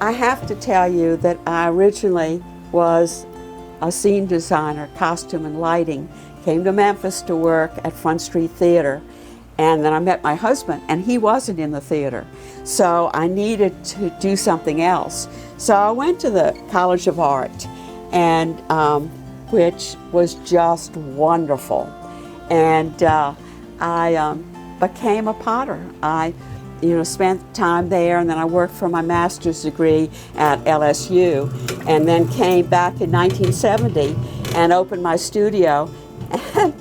I have to tell you that I originally was a scene designer, costume and lighting. Came to Memphis to work at Front Street Theater, and then I met my husband, and he wasn't in the theater. So I needed to do something else. So I went to the College of Art, and which was just wonderful. And I became a potter. I spent time there, and then I worked for my master's degree at LSU, and then came back in 1970 and opened my studio. And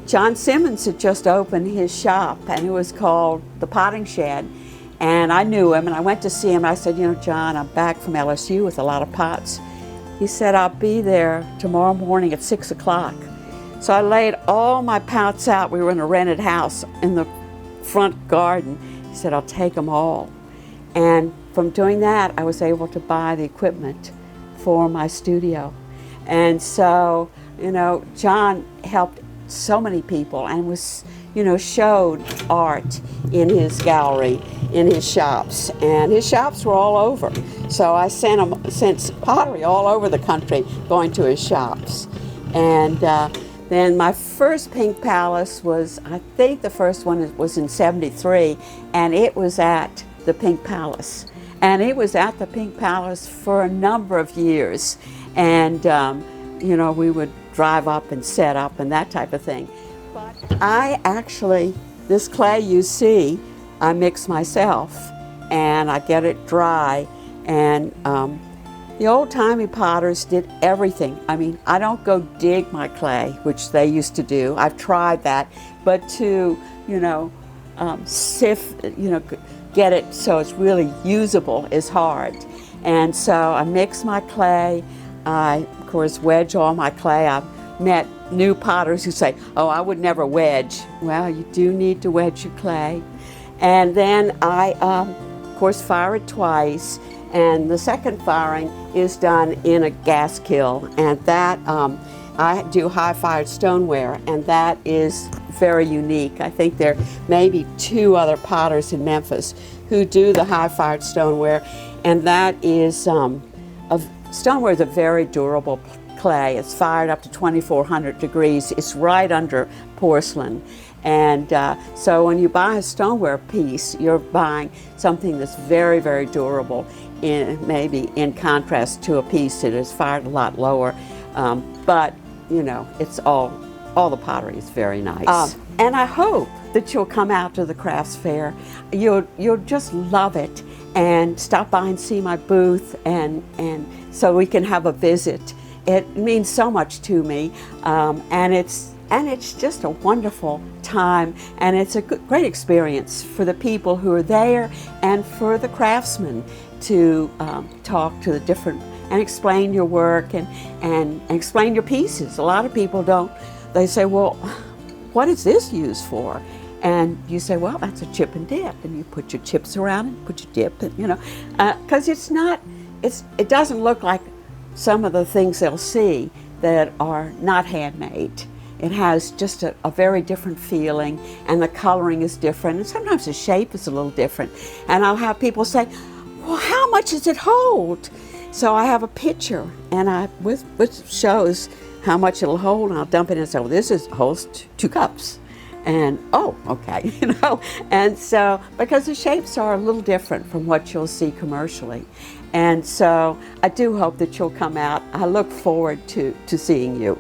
John Simmons had just opened his shop, and it was called The Potting Shed. And I knew him, and I went to see him. I said, John, I'm back from LSU with a lot of pots. He said, I'll be there tomorrow morning at 6 o'clock. So I laid all my pots out. We were in a rented house in the front garden. He said, I'll take them all. And from doing that, I was able to buy the equipment for my studio. And so, John helped so many people and was, showed art in his gallery, in his shops. And his shops were all over. So I sent pottery all over the country going to his shops. And then my first Pink Palace was, I think the first one was in '73, and it was at the Pink Palace. And it was at the Pink Palace for a number of years. And, we would drive up and set up and that type of thing. But this clay you see, I mix myself, and I get it dry. And the old-timey potters did everything. I mean, I don't go dig my clay, which they used to do. I've tried that, but to, sift, get it so it's really usable is hard. And so I mix my clay. I, of course, wedge all my clay. I've met new potters who say, oh, I would never wedge. Well, you do need to wedge your clay. And then I, of course, fire it twice. And the second firing is done in a gas kiln, and that I do high-fired stoneware, and that is very unique. I think there may be 2 other potters in Memphis who do the high-fired stoneware, and that is stoneware is a very durable clay. It's fired up to 2,400 degrees. It's right under porcelain. And so when you buy a stoneware piece, you're buying something that's very, very durable, maybe in contrast to a piece that is fired a lot lower. But, it's all the pottery is very nice. And I hope that you'll come out to the crafts fair. You'll just love it, and stop by and see my booth, and so we can have a visit. It means so much to me, and it's just a wonderful time, and it's a great experience for the people who are there and for the craftsmen to talk to the different and explain your work and explain your pieces. A lot of people don't. They say, well, what is this used for? And you say, well, that's a chip and dip, and you put your chips around and put your dip, and because it doesn't look like some of the things they'll see that are not handmade. It has just a very different feeling, and the coloring is different, and sometimes the shape is a little different. And I'll have people say, well, how much does it hold? So I have a picture, and which shows how much it'll hold, and I'll dump it in and say, well, holds 2 cups. And, oh, okay, And so, because the shapes are a little different from what you'll see commercially. And so I do hope that you'll come out. I look forward to seeing you.